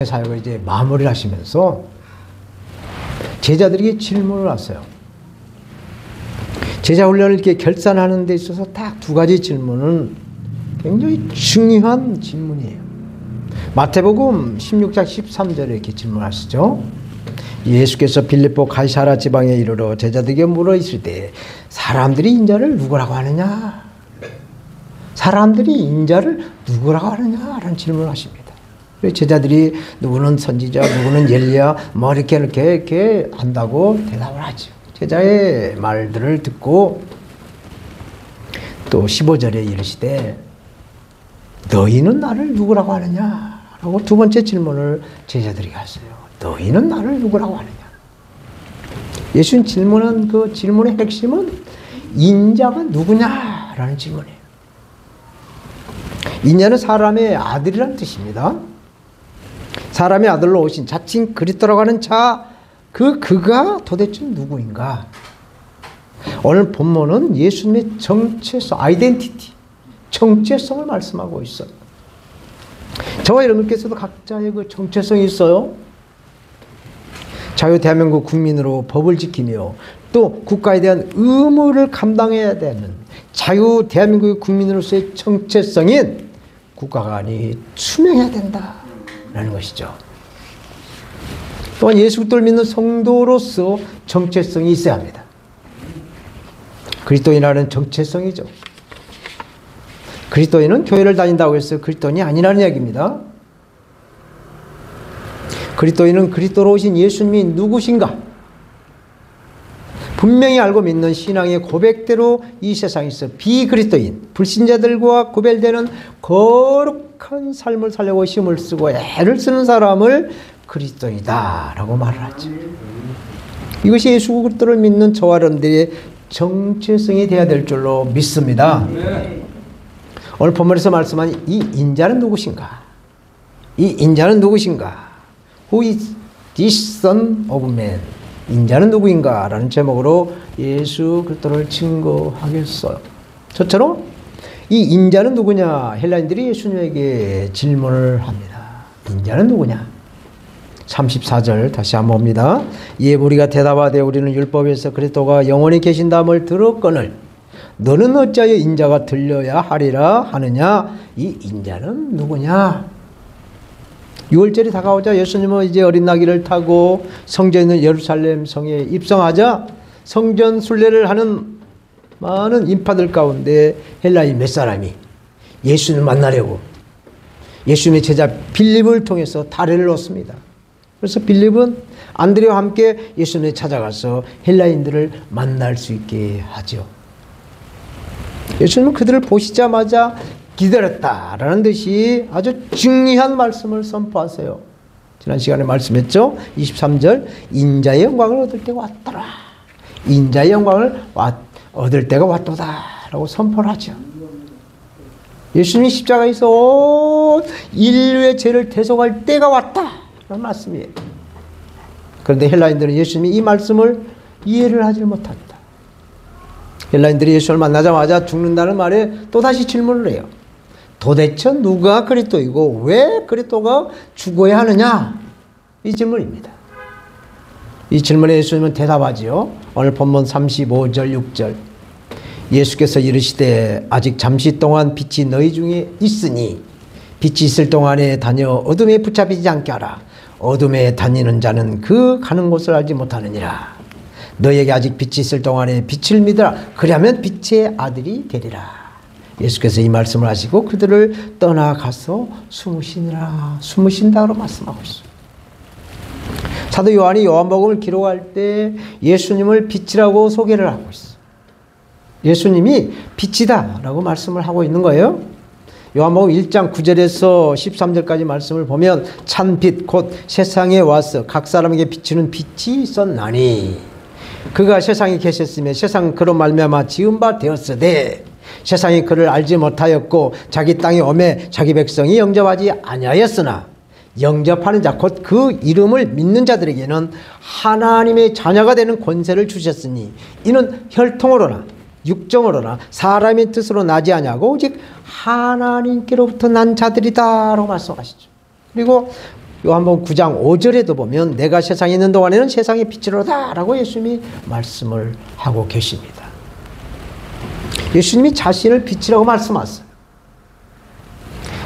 사역을 이제 마무리를 하시면서 제자들에게 질문을 하세요. 제자 훈련을 이렇게 결산하는 데 있어서 딱 두 가지 질문은 굉장히 중요한 질문이에요. 마태복음 16장 13절에 이렇게 질문하시죠. 예수께서 빌립보 가이사라 지방에 이르러 제자들에게 물어 이르시되 사람들이 인자를 누구라고 하느냐? 사람들이 인자를 누구라고 하느냐? 라는 질문을 하십니다. 제자들이 누구는 선지자, 누구는 엘리야, 뭐 이렇게 한다고 대답을 하죠. 제자의 말들을 듣고 또 15절에 이르시되 너희는 나를 누구라고 하느냐? 라고 두 번째 질문을 제자들에게 하세요. 너희는 나를 누구라고 하느냐? 예수님 질문한 그 질문의 핵심은 인자가 누구냐? 라는 질문이에요. 인자는 사람의 아들이라는 뜻입니다. 사람의 아들로 오신 자칭 그리스도라고 하는 자, 그가 도대체 누구인가? 오늘 본문은 예수님의 정체성, 아이덴티티, 정체성을 말씀하고 있어요. 저와 여러분께서도 각자의 그 정체성이 있어요. 자유 대한민국 국민으로 법을 지키며 또 국가에 대한 의무를 감당해야 되는 자유 대한민국 국민으로서의 정체성인 국가관이 투명해야 된다라는 것이죠. 또한 예수 그리스도를 믿는 성도로서 정체성이 있어야 합니다. 그리스도인이라는 정체성이죠. 그리스도인은 교회를 다닌다고 해서 그리스도인이 아니라는 이야기입니다. 그리스도인은 그리스도로 오신 예수님이 누구신가? 분명히 알고 믿는 신앙의 고백대로 이 세상에서 비그리스도인, 불신자들과 구별되는 거룩한 삶을 살려고 힘을 쓰고 애를 쓰는 사람을 그리스도이다라고 말을 하죠. 이것이 예수 그리스도를 믿는 저와 여러분들의 정체성이 되어야 될 줄로 믿습니다. 오늘 본문에서 말씀한 이 인자는 누구신가? 이 인자는 누구신가? Who is this Son of Man? 인자는 누구인가? 라는 제목으로 예수 그리스도를 증거하겠어요. 저처럼 이 인자는 누구냐? 헬라인들이 예수님에게 질문을 합니다. 인자는 누구냐? 34절 다시 한번 봅니다. 이에 우리가 대답하되 우리는 율법에서 그리스도가 영원히 계신다함을 들었거늘 너는 어찌하여 인자가 들려야 하리라 하느냐? 이 인자는 누구냐? 6월절이 다가오자 예수님은 이제 어린 나귀를 타고 성전에 있는 예루살렘 성에 입성하자 성전 순례를 하는 많은 인파들 가운데 헬라인 몇 사람이 예수님을 만나려고 예수님의 제자 빌립을 통해서 다리를 놓습니다. 그래서 빌립은 안드레와 함께 예수님을 찾아가서 헬라인들을 만날 수 있게 하죠. 예수님은 그들을 보시자마자 기다렸다라는 듯이 아주 중요한 말씀을 선포하세요. 지난 시간에 말씀했죠. 23절 인자의 영광을 얻을 때가 왔더라. 인자의 영광을 얻을 때가 왔도다 라고 선포를 하죠. 예수님이 십자가에서 온 인류의 죄를 대속할 때가 왔다 라는 말씀이에요. 그런데 헬라인들은 예수님이 이 말씀을 이해를 하지 못합니다. 헬라인들이 예수를 만나자마자 죽는다는 말에 또다시 질문을 해요. 도대체 누가 그리스도이고 왜 그리스도가 죽어야 하느냐? 이 질문입니다. 이 질문에 예수님은 대답하지요. 오늘 본문 35절 6절 예수께서 이르시되 아직 잠시 동안 빛이 너희 중에 있으니 빛이 있을 동안에 다녀 어둠에 붙잡히지 않게 하라. 어둠에 다니는 자는 그 가는 곳을 알지 못하느니라. 너에게 아직 빛이 있을 동안에 빛을 믿으라. 그리하면 빛의 아들이 되리라. 예수께서 이 말씀을 하시고 그들을 떠나가서 숨으신다고 말씀하고 있어요. 사도 요한이 요한복음을 기록할 때 예수님을 빛이라고 소개를 하고 있어요. 예수님이 빛이다 라고 말씀을 하고 있는 거예요. 요한복음 1장 9절에서 13절까지 말씀을 보면 찬빛 곧 세상에 와서 각 사람에게 비추는 빛이 있었나니 그가 세상에 계셨으며 세상은 그로 말미암아 지은 바 되었으되 세상이 그를 알지 못하였고 자기 땅에 오매 자기 백성이 영접하지 아니하였으나 영접하는 자 곧 그 이름을 믿는 자들에게는 하나님의 자녀가 되는 권세를 주셨으니 이는 혈통으로나 육정으로나 사람의 뜻으로 나지 아니하고 오직 하나님께로부터 난 자들이다 라고 말씀하시죠. 그리고 요한복음 9장 5절에도 보면 내가 세상에 있는 동안에는 세상의 빛이로다 라고 예수님이 말씀을 하고 계십니다. 예수님이 자신을 빛이라고 말씀하셨어요.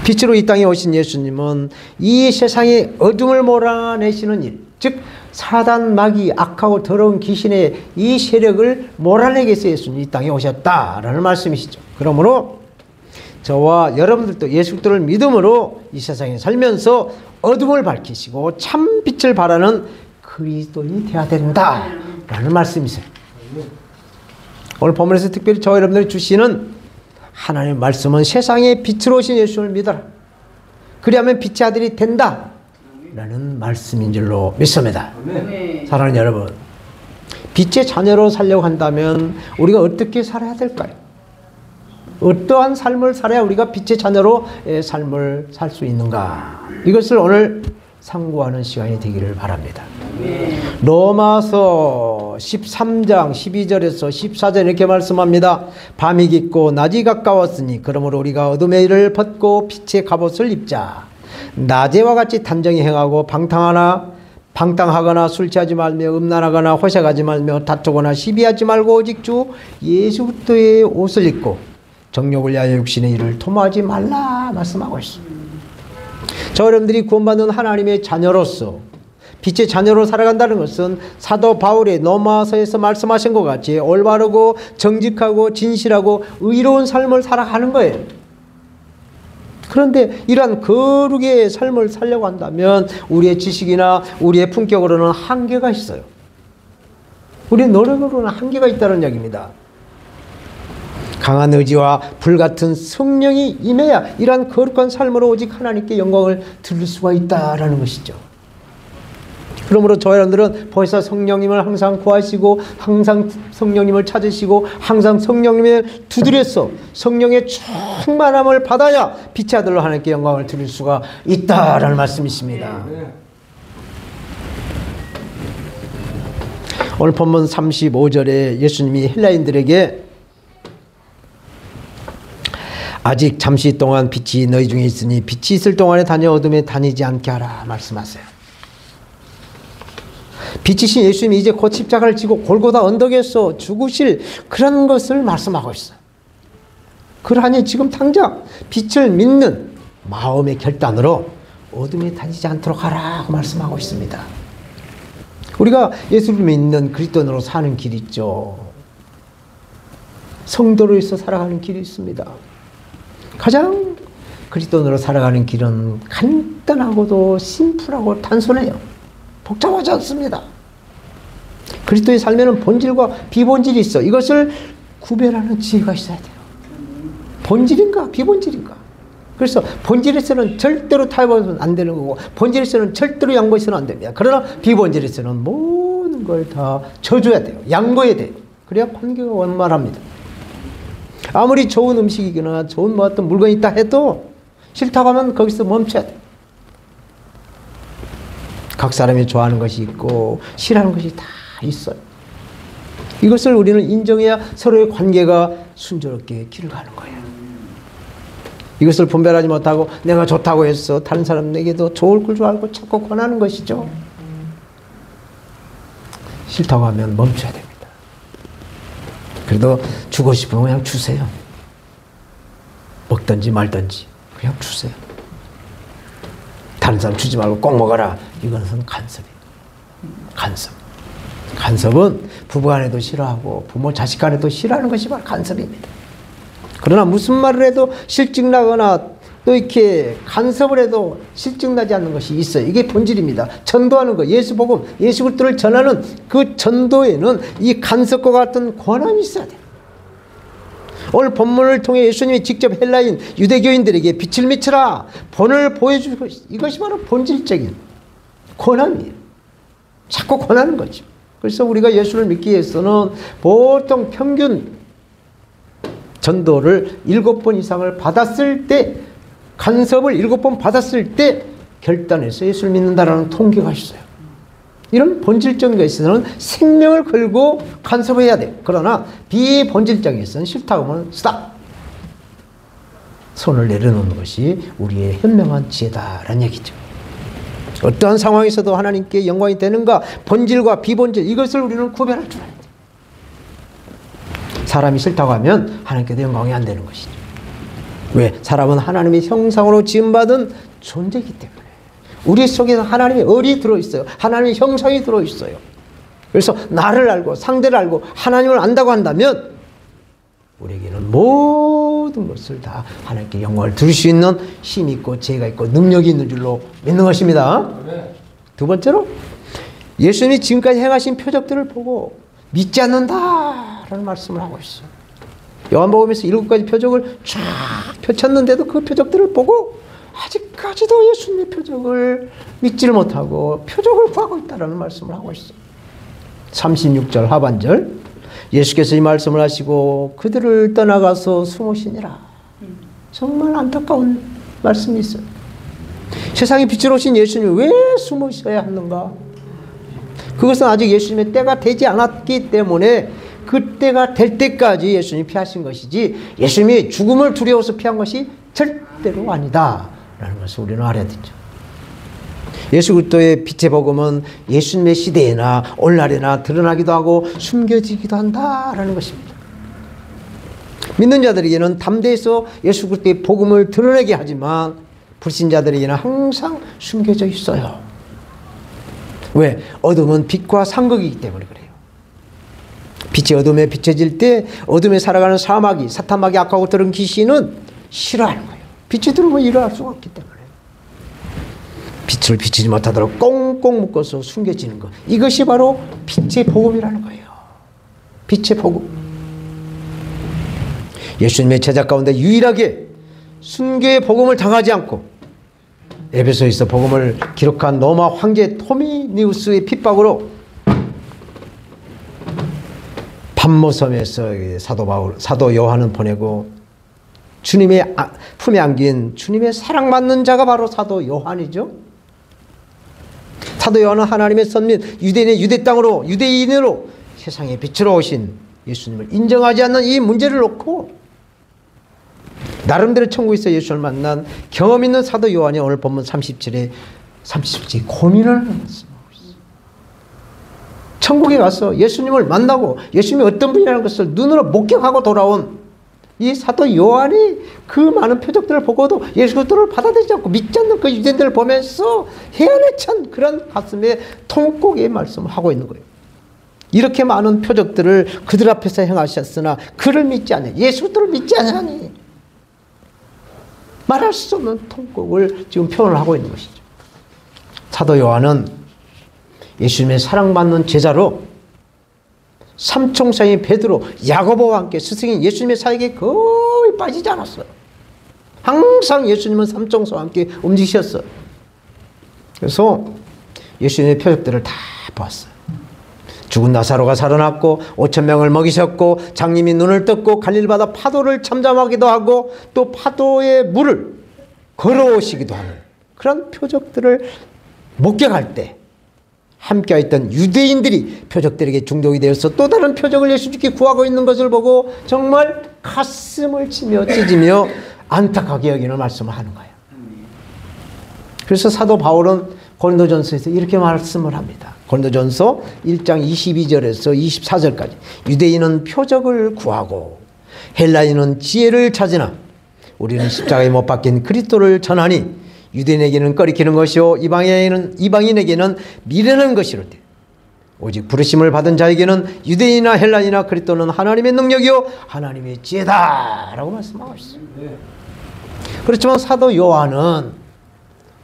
빛으로 이 땅에 오신 예수님은 이 세상의 어둠을 몰아내시는 일, 즉 사단, 마귀, 악하고 더러운 귀신의 이 세력을 몰아내기 위해서 예수님이 이 땅에 오셨다라는 말씀이시죠. 그러므로 저와 여러분들도 예수 그리스도를 믿음으로 이 세상에 살면서 어둠을 밝히시고 참 빛을 발하는 그리스도인이 되어야 된다라는 말씀이세요. 오늘 본문에서 특별히 저와 여러분들이 주시는 하나님의 말씀은 세상의 빛으로 오신 예수를 믿어라. 그리하면 빛의 아들이 된다 라는 말씀인 줄로 믿습니다. 사랑하는 여러분, 빛의 자녀로 살려고 한다면 우리가 어떻게 살아야 될까요? 어떠한 삶을 살아야 우리가 빛의 자녀로 삶을 살 수 있는가? 이것을 오늘 상고하는 시간이 되기를 바랍니다. 로마서 13장 12절에서 14절 이렇게 말씀합니다. 밤이 깊고 낮이 가까웠으니 그러므로 우리가 어둠의 일을 벗고 빛의 갑옷을 입자. 낮에와 같이 단정히 행하고 방탕하거나 술 취하지 말며 음란하거나 호색하지 말며 다투거나 시비하지 말고 오직 주 예수 그리스도의 옷을 입고 정욕을 위하여 육신의 일을 도모하지 말라 말씀하고 있습니다. 저 여러분들이 구원받는 하나님의 자녀로서 빛의 자녀로 살아간다는 것은 사도 바울의 로마서에서 말씀하신 것 같이 올바르고 정직하고 진실하고 의로운 삶을 살아가는 거예요. 그런데 이러한 거룩의 삶을 살려고 한다면 우리의 지식이나 우리의 품격으로는 한계가 있어요. 우리의 노력으로는 한계가 있다는 이야기입니다. 강한 의지와 불같은 성령이 임해야 이러한 거룩한 삶으로 오직 하나님께 영광을 드릴 수가 있다라는 것이죠. 그러므로 저희 여러분들은 벌써 성령님을 항상 구하시고 항상 성령님을 찾으시고 항상 성령님의 두드려서 성령의 충만함을 받아야 빛의 아들로 하나님께 영광을 드릴 수가 있다라는 말씀이십니다. 오늘 본문 35절에 예수님이 헬라인들에게 아직 잠시 동안 빛이 너희 중에 있으니 빛이 있을 동안에 다녀 어둠에 다니지 않게 하라 말씀하세요. 빛이신 예수님이 이제 곧 십자가를 지고 골고다 언덕에서 죽으실 그런 것을 말씀하고 있어요. 그러하니 지금 당장 빛을 믿는 마음의 결단으로 어둠에 다니지 않도록 하라고 말씀하고 있습니다. 우리가 예수를 믿는 그리스도인으로 사는 길이 있죠. 성도로서 살아가는 길이 있습니다. 가장 그리스도인으로 살아가는 길은 간단하고도 심플하고 단순해요. 복잡하지 않습니다. 그리스도의 삶에는 본질과 비본질이 있어. 이것을 구별하는 지혜가 있어야 돼요. 본질인가 비본질인가. 그래서 본질에서는 절대로 타협하면 안 되는 거고 본질에서는 절대로 양보해서는 안 됩니다. 그러나 비본질에서는 모든 걸 다 져줘야 돼요. 양보해야 돼요. 그래야 관계가 원만합니다. 아무리 좋은 음식이거나 좋은 뭐 어떤 물건이 있다 해도 싫다고 하면 거기서 멈춰야 돼요. 각 사람이 좋아하는 것이 있고 싫어하는 것이 다 있어요. 이것을 우리는 인정해야 서로의 관계가 순조롭게 길을 가는 거예요. 이것을 분별하지 못하고 내가 좋다고 해서 다른 사람에게도 좋을 줄 알고 자꾸 권하는 것이죠. 싫다고 하면 멈춰야 됩니다. 그래도 주고 싶으면 그냥 주세요. 먹든지 말든지 그냥 주세요. 다른 사람 주지 말고 꼭 먹어라. 이것은 간섭이에요. 간섭. 간섭은 부부간에도 싫어하고 부모 자식간에도 싫어하는 것이 바로 간섭입니다. 그러나 무슨 말을 해도 실증나거나 또 이렇게 간섭을 해도 실증나지 않는 것이 있어요. 이게 본질입니다. 전도하는 거, 예수복음, 예수 그리스도를 전하는 그 전도에는 이 간섭과 같은 권한이 있어야 돼요. 오늘 본문을 통해 예수님이 직접 헬라인 유대교인들에게 빛을 비추라 본을 보여주고 이것이 바로 본질적인 권한이에요. 자꾸 권하는 거죠. 그래서 우리가 예수를 믿기 위해서는 보통 평균 전도를 7번 이상을 받았을 때 간섭을 7번 받았을 때 결단해서 예수를 믿는다라는 통계가 있어요. 이런 본질적인 것에서는 생명을 걸고 간섭해야 돼요. 그러나 비본질적인 것은 싫다고 하면 스탑! 손을 내려놓는 것이 우리의 현명한 지혜다라는 얘기죠. 어떠한 상황에서도 하나님께 영광이 되는가, 본질과 비본질, 이것을 우리는 구별할 줄 알아야 돼요. 사람이 싫다고 하면 하나님께도 영광이 안 되는 것이죠. 왜? 사람은 하나님의 형상으로 지음받은 존재이기 때문에 우리 속에서 하나님의 얼이 들어있어요. 하나님의 형상이 들어있어요. 그래서 나를 알고 상대를 알고 하나님을 안다고 한다면 우리에게는 모든 것을 다 하나님께 영광을 드릴 수 있는 힘이 있고 지혜가 있고 능력이 있는 줄로 믿는 것입니다. 두 번째로 예수님이 지금까지 행하신 표적들을 보고 믿지 않는다라는 말씀을 하고 있어요. 요한복음에서 7가지 표적을 쫙 펼쳤는데도 그 표적들을 보고 아직까지도 예수님의 표적을 믿지를 못하고 표적을 구하고 있다는 말씀을 하고 있어요. 36절 하반절, 예수께서 이 말씀을 하시고 그들을 떠나가서 숨으시니라. 정말 안타까운 말씀이 있어요. 세상에 빛으로 오신 예수님이 왜 숨으셔야 하는가? 그것은 아직 예수님의 때가 되지 않았기 때문에 그 때가 될 때까지 예수님이 피하신 것이지, 예수님이 죽음을 두려워서 피한 것이 절대로 아니다 라는 것을 우리는 알아야 되죠. 예수 그리스도의 빛의 복음은 예수님의 시대에나 오늘날에나 드러나기도 하고 숨겨지기도 한다라는 것입니다. 믿는 자들에게는 담대해서 예수 그리스도의 복음을 드러내게 하지만 불신자들에게는 항상 숨겨져 있어요. 왜? 어둠은 빛과 상극이기 때문에 그래요. 빛이 어둠에 비춰질 때 어둠에 살아가는 사마귀, 사탄마귀, 악하고 더러운 귀신은 싫어하는 거예요. 빛이 들어오면 일어날 수가 없기 때문에. 빛을 비치지 못하도록 꽁꽁 묶어서 숨겨지는 것, 이것이 바로 빛의 복음이라는 거예요. 빛의 복음. 예수님의 제자 가운데 유일하게 순교의 복음을 당하지 않고 에베소에서 복음을 기록한 로마 황제 토미니우스의 핍박으로 pat모섬에서 사도 요한은 보내고 주님의 품에 안긴 주님의 사랑받는 자가 바로 사도 요한이죠. 사도 요한은 하나님의 선민, 유대인의 유대 땅으로, 유대인으로 세상에 빛으로 오신 예수님을 인정하지 않는 이 문제를 놓고 나름대로 천국에서 예수를 만난 경험 있는 사도 요한이 오늘 본문 37에 고민을 하는 말씀하고 있어요. 천국에 가서 예수님을 만나고 예수님이 어떤 분이라는 것을 눈으로 목격하고 돌아온 이 사도 요한이 그 많은 표적들을 보고도 예수 그리스도를 받아들이지 않고 믿지 않는 그 유대인들을 보면서 해안에 찬 그런 가슴에 통곡의 말씀을 하고 있는 거예요. 이렇게 많은 표적들을 그들 앞에서 행하셨으나 그를 믿지 않니, 예수 그리스도를 믿지 않니, 말할 수 없는 통곡을 지금 표현을 하고 있는 것이죠. 사도 요한은 예수님의 사랑받는 제자로 삼총사인 베드로, 야고보와 함께 스승인 예수님의 사역에 거의 빠지지 않았어요. 항상 예수님은 삼총사와 함께 움직이셨어요. 그래서 예수님의 표적들을 다 보았어요. 죽은 나사로가 살아났고 5,000명을 먹이셨고 장님이 눈을 떴고 갈릴바다 파도를 잠잠하기도 하고 또 파도의 물을 걸어오시기도 하는 그런 표적들을 목격할 때 함께했던 유대인들이 표적들에게 중독이 되어서 또 다른 표적을 예수님께 구하고 있는 것을 보고 정말 가슴을 치며 찢으며 안타깝게 여기는 말씀을 하는 거예요. 그래서 사도 바울은 고린도전서에서 이렇게 말씀을 합니다. 고린도전서 1장 22절에서 24절까지 유대인은 표적을 구하고 헬라인은 지혜를 찾으나 우리는 십자가에 못 박힌 그리스도를 전하니 유대인에게는 꺼리키는 것이요 이방인에게는 미련한 것이로되 오직 부르심을 받은 자에게는 유대인이나 헬라인이나 그리스도는 하나님의 능력이요 하나님의 지혜다라고 말씀하고 있어요. 그렇지만 사도 요한은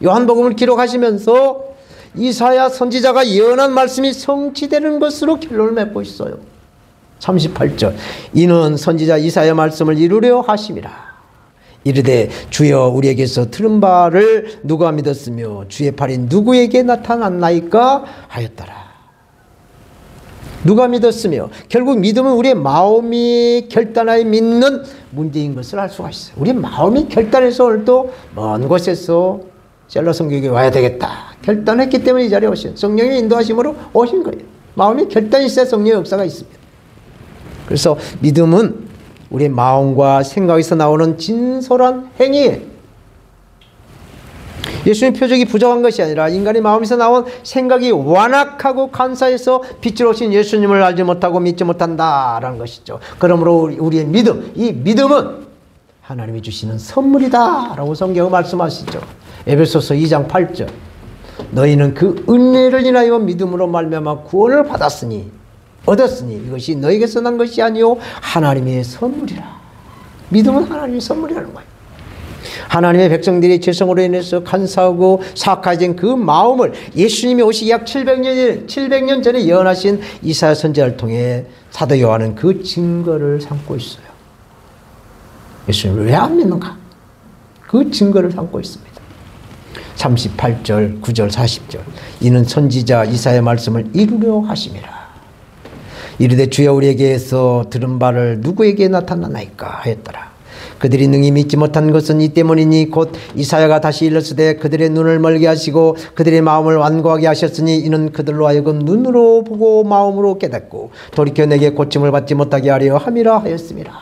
요한복음을 기록하시면서 이사야 선지자가 예언한 말씀이 성취되는 것으로 결론을 맺고 있어요. 38절, 이는 선지자 이사야 말씀을 이루려 하심이라. 이르되 주여 우리에게서 들은 바를 누가 믿었으며 주의 팔이 누구에게 나타났나이까 하였더라. 누가 믿었으며, 결국 믿음은 우리의 마음이 결단하여 믿는 문제인 것을 알 수가 있어요. 우리 마음이 결단해서 오늘도 먼 곳에서 셀러 성교육에 와야 되겠다 결단했기 때문에 이 자리에 오신, 성령의 인도하심으로 오신 거예요. 마음이 결단이 있어야 성령의 역사가 있습니다. 그래서 믿음은 우리의 마음과 생각에서 나오는 진솔한 행위에 예수님 표적이 부족한 것이 아니라 인간의 마음에서 나온 생각이 완악하고 간사해서 빛으로 오신 예수님을 알지 못하고 믿지 못한다라는 것이죠. 그러므로 우리의 믿음, 이 믿음은 하나님이 주시는 선물이다라고 성경은 말씀하시죠. 에베소서 2장 8절. 너희는 그 은혜를 인하여 믿음으로 말미암아 구원을 얻었으니 이것이 너희에게서 난 것이 아니요 하나님의 선물이라. 믿음은 하나님의 선물이라는 거예요. 하나님의 백성들이 죄성으로 인해서 간사하고 사악해진 그 마음을 예수님이 오시 약 700년 전에 예언하신 이사야 선지자를 통해 사도 요한은 그 증거를 삼고 있어요. 예수님을 왜 안 믿는가? 그 증거를 삼고 있습니다. 38절, 9절, 40절. 이는 선지자 이사야의 말씀을 이루려 하심이라. 이르되 주여 우리에게서 들은 바를 누구에게 나타나나이까 하였더라. 그들이 능히 믿지 못한 것은 이 때문이니 곧 이사야가 다시 일렀으되 그들의 눈을 멀게 하시고 그들의 마음을 완고하게 하셨으니 이는 그들로 하여금 눈으로 보고 마음으로 깨닫고 돌이켜 내게 고침을 받지 못하게 하려 함이라 하였습니다.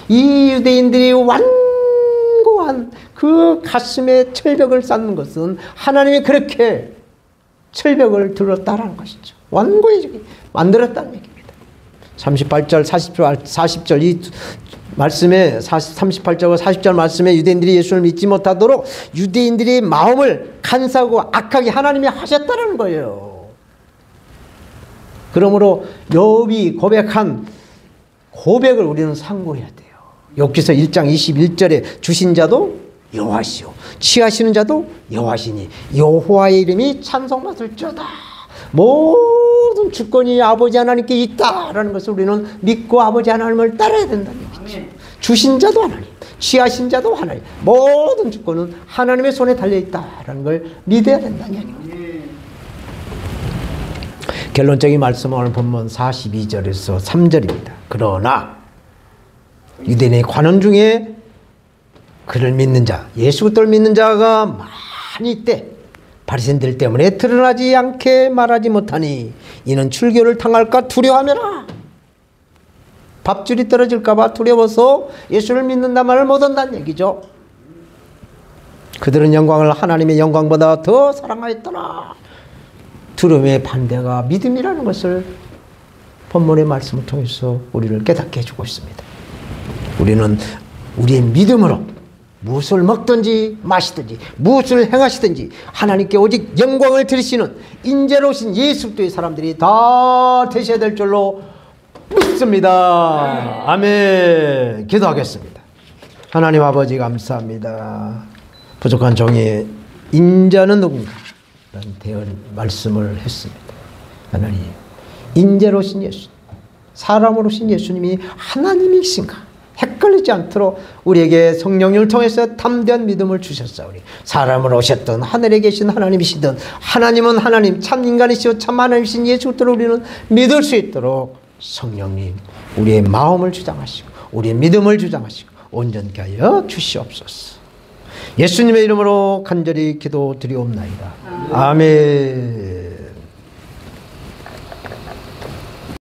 이 유대인들이 완고한 그 가슴에 철벽을 쌓는 것은 하나님이 그렇게 철벽을 들었다라는 것이죠. 완고히 만들었다는 얘기입니다. 38절, 40절 이 말씀에 38절과 40절 말씀에 유대인들이 예수를 믿지 못하도록 유대인들이 마음을 간사하고 악하게 하나님이 하셨다는 거예요. 그러므로 욥이 고백한 고백을 우리는 상고해야 돼요. 욥기서 1장 21절에 주신 자도 여호와시오 취하시는 자도 여호와시니 여호와의 이름이 찬송받을지어다. 모든 주권이 아버지 하나님께 있다라는 것을 우리는 믿고 아버지 하나님을 따라야 된다는 얘기죠. 주신 자도 하나님, 취하신 자도 하나님, 모든 주권은 하나님의 손에 달려있다라는 걸 믿어야 된다는 얘기입니다. 결론적인 말씀은 오늘 본문 42절에서 3절입니다. 그러나 유대인의 관원 중에 그를 믿는 자, 예수 그리스도를 믿는 자가 많이 있대. 바리새인들 때문에 드러나지 않게 말하지 못하니 이는 출교를 당할까 두려워하며라. 밥줄이 떨어질까 봐 두려워서 예수를 믿는다 말을 못한다는 얘기죠. 그들은 영광을 하나님의 영광보다 더 사랑하였더라. 두려움의 반대가 믿음이라는 것을 본문의 말씀을 통해서 우리를 깨닫게 해주고 있습니다. 우리는 우리의 믿음으로 무엇을 먹든지 마시든지 무엇을 행하시든지 하나님께 오직 영광을 드리시는 인재로우신 예수 그리스도의 사람들이 다 되셔야 될 줄로 믿습니다. 아멘. 기도하겠습니다. 하나님 아버지 감사합니다. 부족한 종의 인자는 누군가? 라는 대언 말씀을 했습니다. 하나님, 인재로우신 예수님, 사람으로 오신 예수님이 하나님이신가? 헷갈리지 않도록 우리에게 성령님을 통해서 담대한 믿음을 주셨사오니 사람으로 오셨던 하늘에 계신 하나님이시든 하나님은 하나님 참 인간이시오 참 하나님이신 예수 그리스도를 우리는 믿을 수 있도록 성령님 우리의 마음을 주장하시고 우리의 믿음을 주장하시고 온전케 하여 주시옵소서. 예수님의 이름으로 간절히 기도드리옵나이다. 아멘.